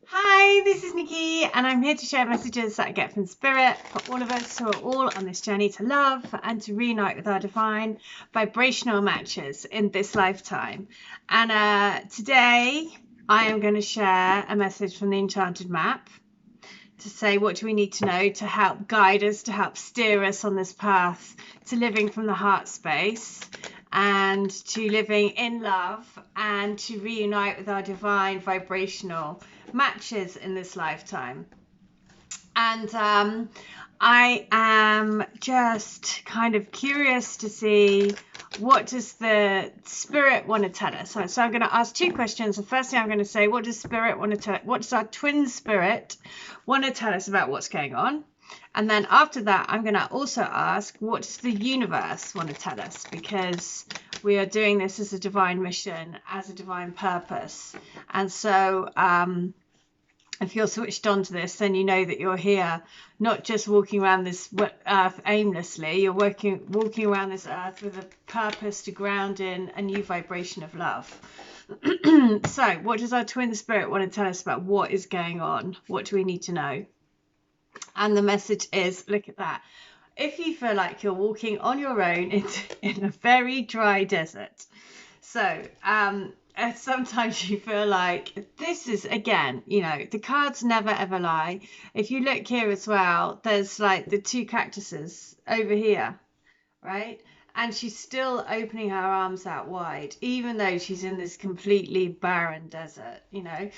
Hi, this is Nikki, and I'm here to share messages that I get from Spirit for all of us who are all on this journey to love and to reunite with our divine vibrational matches in this lifetime. And today I am going to share a message from the Enchanted Map to say what do we need to know to help guide us, to help steer us on this path to living from the heart space and to living in love and to reunite with our divine vibrational matches in this lifetime. And I am just kind of curious to see what does the spirit want to tell us. So I'm going to ask two questions. The first thing I'm going to say, what does spirit want to tell? What does our twin spirit want to tell us about what's going on? And then after that, I'm going to also ask, what does the universe want to tell us? Because we are doing this as a divine mission, as a divine purpose. And so if you're switched on to this, then you know that you're here, not just walking around this earth aimlessly. You're walking around this earth with a purpose to ground in a new vibration of love. So what does our twin spirit want to tell us about what is going on? What do we need to know? And the message is, look at that. If you feel like you're walking on your own in a very dry desert, so sometimes you feel like this is, again, you know, the cards never ever lie. If you look here as well, there's like the two cactuses over here, right? And she's still opening her arms out wide, even though she's in this completely barren desert, you know.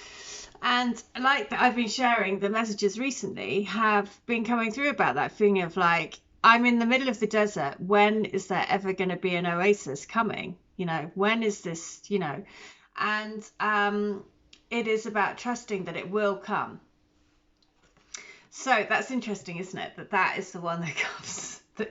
And like I've been sharing, the messages recently have been coming through about that feeling of like, I'm in the middle of the desert. When is there ever going to be an oasis coming? You know, when is this, you know? And it is about trusting that it will come. So that's interesting, isn't it? That is the one that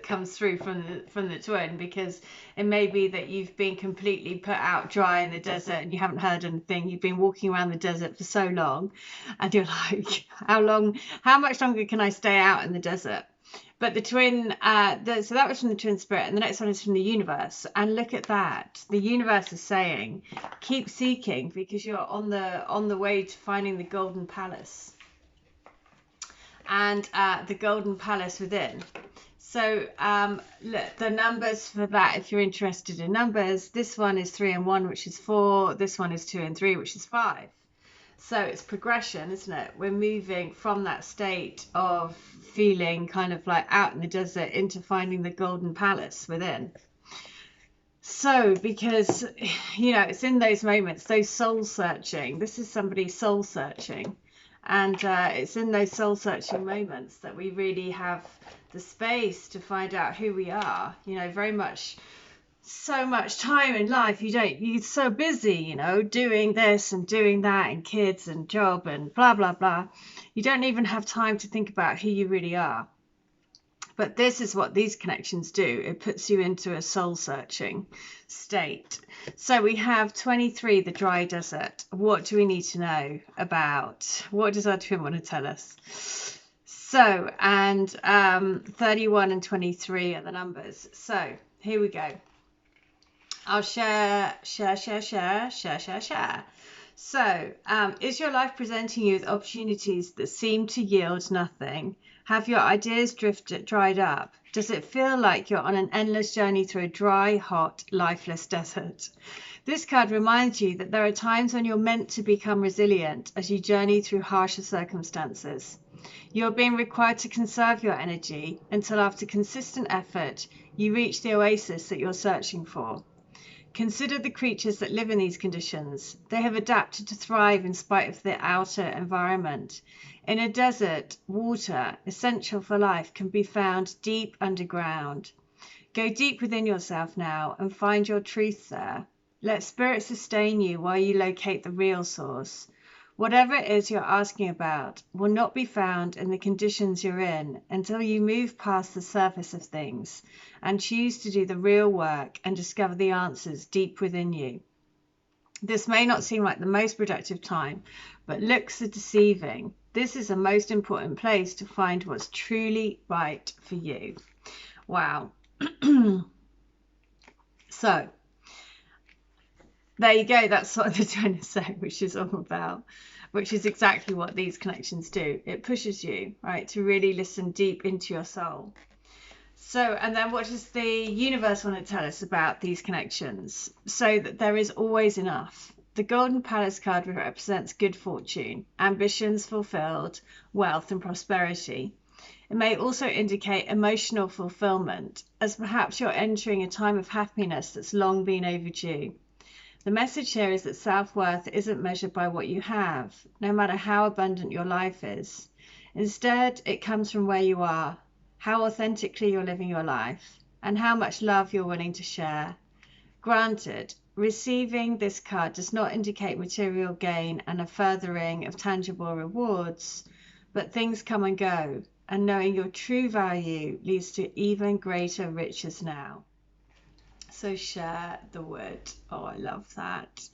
comes through from the twin, because it may be that you've been completely put out dry in the desert and you haven't heard anything. You've been walking around the desert for so long, and you're like, how much longer can I stay out in the desert? But the twin, so that was from the twin spirit, and the next one is from the universe. And look at that. The universe is saying, keep seeking, because you're on the way to finding the golden palace. And the golden palace within. So look, the numbers for that, if you're interested in numbers, this one is 3 and 1, which is 4. This one is 2 and 3, which is 5. So it's progression, isn't it? We're moving from that state of feeling kind of like out in the desert into finding the golden palace within. So because, you know, it's in those moments, those soul searching. This is somebody soul searching. And it's in those soul searching moments that we really have the space to find out who we are. You know, very much, so much time in life, you're so busy, you know, doing this and doing that and kids and job and blah, blah, blah. You don't even have time to think about who you really are. But this is what these connections do. It puts you into a soul searching state. So we have 23, the dry desert. What do we need to know about? What does our twin want to tell us? So, and 31 and 23 are the numbers. So here we go. I'll share. So, is your life presenting you with opportunities that seem to yield nothing? Have your ideas dried up? Does it feel like you're on an endless journey through a dry, hot, lifeless desert? This card reminds you that there are times when you're meant to become resilient as you journey through harsher circumstances. You're being required to conserve your energy until, after consistent effort, you reach the oasis that you're searching for. Consider the creatures that live in these conditions. They have adapted to thrive in spite of the outer environment. In a desert, water, essential for life, can be found deep underground. Go deep within yourself now and find your truth there. Let spirit sustain you while you locate the real source. Whatever it is you're asking about will not be found in the conditions you're in until you move past the surface of things and choose to do the real work and discover the answers deep within you. This may not seem like the most productive time, but looks are deceiving. This is the most important place to find what's truly right for you. Wow. So there you go. That's what the twin is saying, which is all about which is exactly what these connections do. It pushes you, right, to really listen deep into your soul. So, and then what does the universe want to tell us about these connections? So that there is always enough. The Golden Palace card represents good fortune, ambitions fulfilled, wealth and prosperity. It may also indicate emotional fulfillment, as perhaps you're entering a time of happiness that's long been overdue. The message here is that self-worth isn't measured by what you have, no matter how abundant your life is. Instead, it comes from where you are, how authentically you're living your life, and how much love you're willing to share. Granted, receiving this card does not indicate material gain and a furthering of tangible rewards, but things come and go, and knowing your true value leads to even greater riches now. So share the wood. Oh, I love that.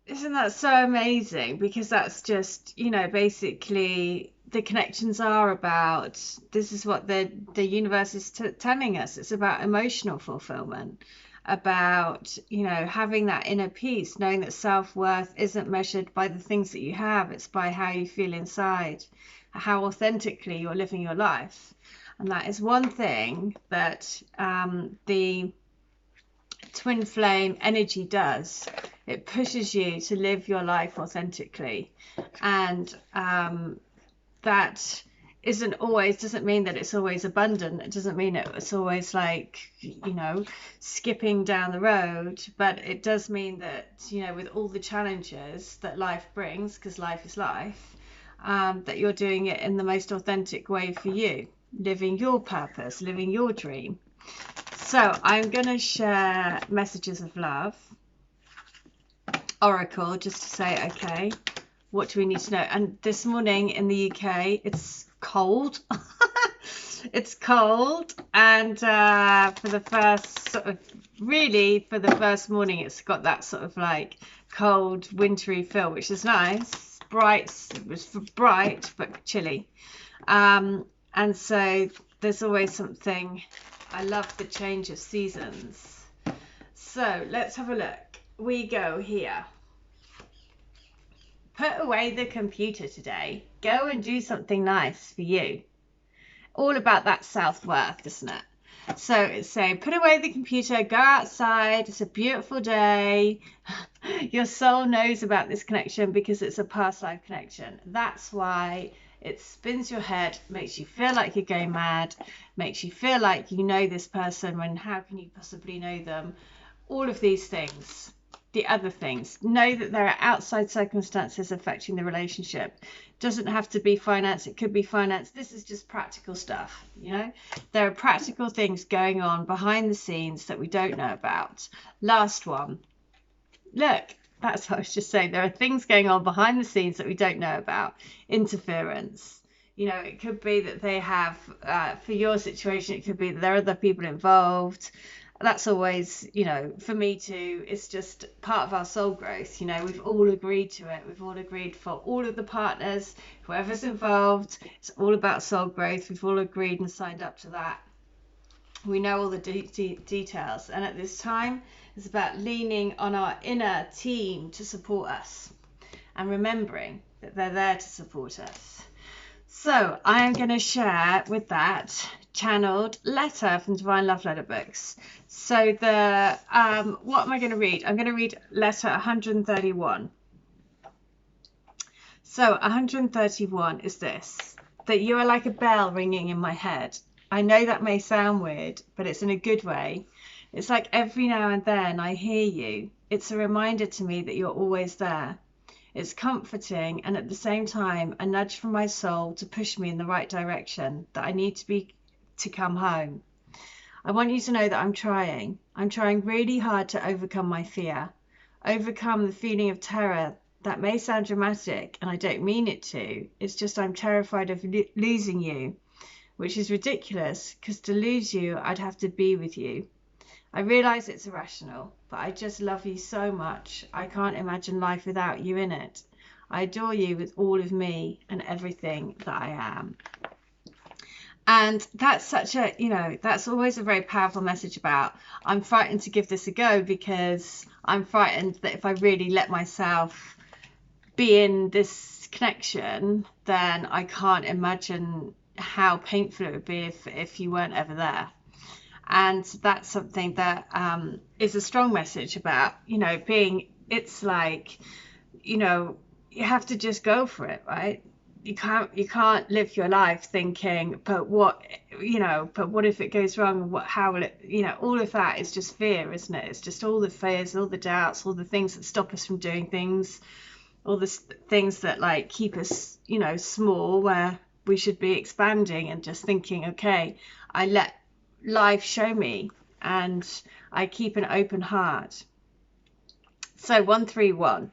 Isn't that so amazing? Because that's just, you know, basically the connections are about, this is what the universe is telling us. It's about emotional fulfillment, about, you know, having that inner peace, knowing that self-worth isn't measured by the things that you have. It's by how you feel inside, how authentically you're living your life. And that is one thing that the twin flame energy does. It pushes you to live your life authentically. And that doesn't mean that it's always abundant. It doesn't mean it's always like, you know, skipping down the road. But it does mean that, you know, with all the challenges that life brings, because life is life, that you're doing it in the most authentic way for you. Living your purpose, living your dream. So I'm going to share messages of love, Oracle, just to say, okay, what do we need to know? And this morning in the UK, it's cold. It's cold. And for the first sort of, really for the first morning, it's got that sort of like cold, wintry feel, which is nice. Bright, it was bright, but chilly. And so there's always something, I love the change of seasons. So let's have a look. We go here. Put away the computer today. Go and do something nice for you. All about that self-worth, isn't it? So it's saying, put away the computer, go outside. It's a beautiful day. Your soul knows about this connection because it's a past life connection. That's why it spins your head, makes you feel like you're going mad, makes you feel like you know this person when how can you possibly know them? All of these things. The other things. Know that there are outside circumstances affecting the relationship. Doesn't have to be finance. It could be finance. This is just practical stuff, you know. There are practical things going on behind the scenes that we don't know about. Last one. Look. That's what I was just saying. There are things going on behind the scenes that we don't know about. Interference. You know, it could be that they have, for your situation, it could be that there are other people involved. That's always, you know, for me too, it's just part of our soul growth. You know, we've all agreed to it. We've all agreed for all of the partners, whoever's involved. It's all about soul growth. We've all agreed and signed up to that. We know all the details. And at this time, it's about leaning on our inner team to support us and remembering that they're there to support us. So I am going to share with that channeled letter from Divine Love Letter Books. So the what am I going to read? I'm going to read letter 131. So 131 is this: that you are like a bell ringing in my head. I know that may sound weird, but it's in a good way. It's like every now and then I hear you. It's a reminder to me that you're always there. It's comforting and at the same time a nudge from my soul to push me in the right direction, that I need to come home. I want you to know that I'm trying. I'm trying really hard to overcome my fear, overcome the feeling of terror. That may sound dramatic and I don't mean it to. It's just I'm terrified of losing you, which is ridiculous because to lose you, I'd have to be with you. I realise it's irrational, but I just love you so much. I can't imagine life without you in it. I adore you with all of me and everything that I am. And that's such a, that's always a very powerful message about, I'm frightened to give this a go because I'm frightened that if I really let myself be in this connection, then I can't imagine how painful it would be if you weren't ever there. And that's something that is a strong message about, it's like, you have to just go for it, right? You can't live your life thinking, but what if it goes wrong? How will it, all of that is just fear, isn't it? It's just all the fears, all the doubts, all the things that stop us from doing things, all the things that like keep us, small, where we should be expanding and just thinking, okay, I let life show me and I keep an open heart. So 131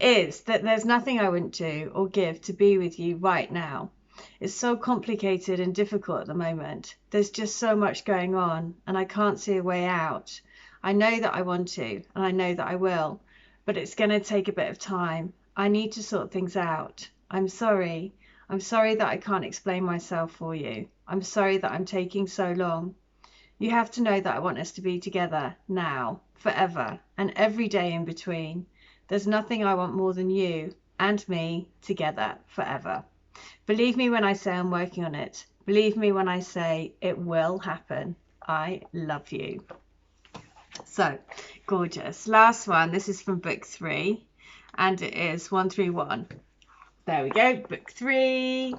is that there's nothing I wouldn't do or give to be with you right now. It's so complicated and difficult at the moment. There's just so much going on and I can't see a way out. I know that I want to and I know that I will, but it's going to take a bit of time. I need to sort things out. I'm sorry. I'm sorry that I can't explain myself for you. I'm sorry that I'm taking so long. You have to know that I want us to be together now, forever, and every day in between. There's nothing I want more than you and me together forever. Believe me when I say I'm working on it. Believe me when I say it will happen. I love you. So, gorgeous. Last one. This is from book 3, and it is 131. There we go. Book 3.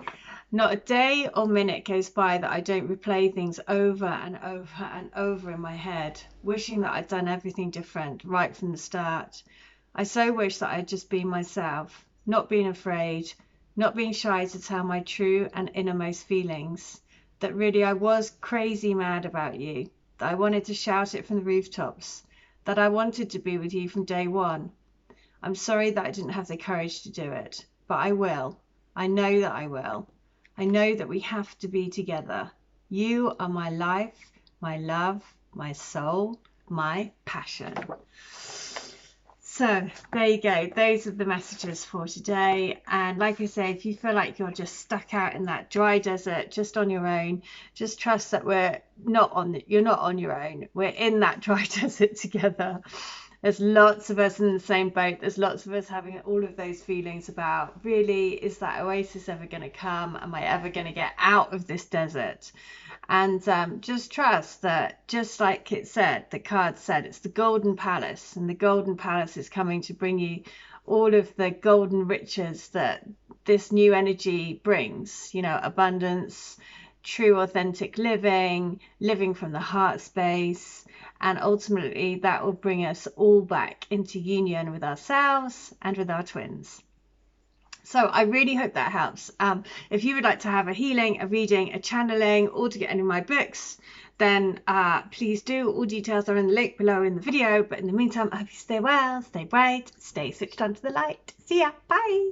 Not a day or minute goes by that I don't replay things over and over and over in my head, wishing that I'd done everything different right from the start. I so wish that I'd just been myself, not been afraid, not being shy to tell my true and innermost feelings, that really I was crazy mad about you, that I wanted to shout it from the rooftops, that I wanted to be with you from day one. I'm sorry that I didn't have the courage to do it, but I will. I know that I will. I know that we have to be together. You are my life, my love, my soul, my passion. So there you go. Those are the messages for today. And like I say, if you feel like you're just stuck out in that dry desert, just on your own, just trust that you're not on your own. We're in that dry desert together. There's lots of us in the same boat. There's lots of us having all of those feelings about, really, is that oasis ever going to come? Am I ever going to get out of this desert? And just trust that, just like it said, the card said, it's the golden palace, and the golden palace is coming to bring you all of the golden riches that this new energy brings, abundance, true authentic living from the heart space. And ultimately that will bring us all back into union with ourselves and with our twins. So I really hope that helps. If you would like to have a healing, a reading, a channeling, or to get any of my books, then please do. All details are in the link below in the video. But in the meantime, I hope you stay well, stay bright, stay switched on to the light. See ya. Bye.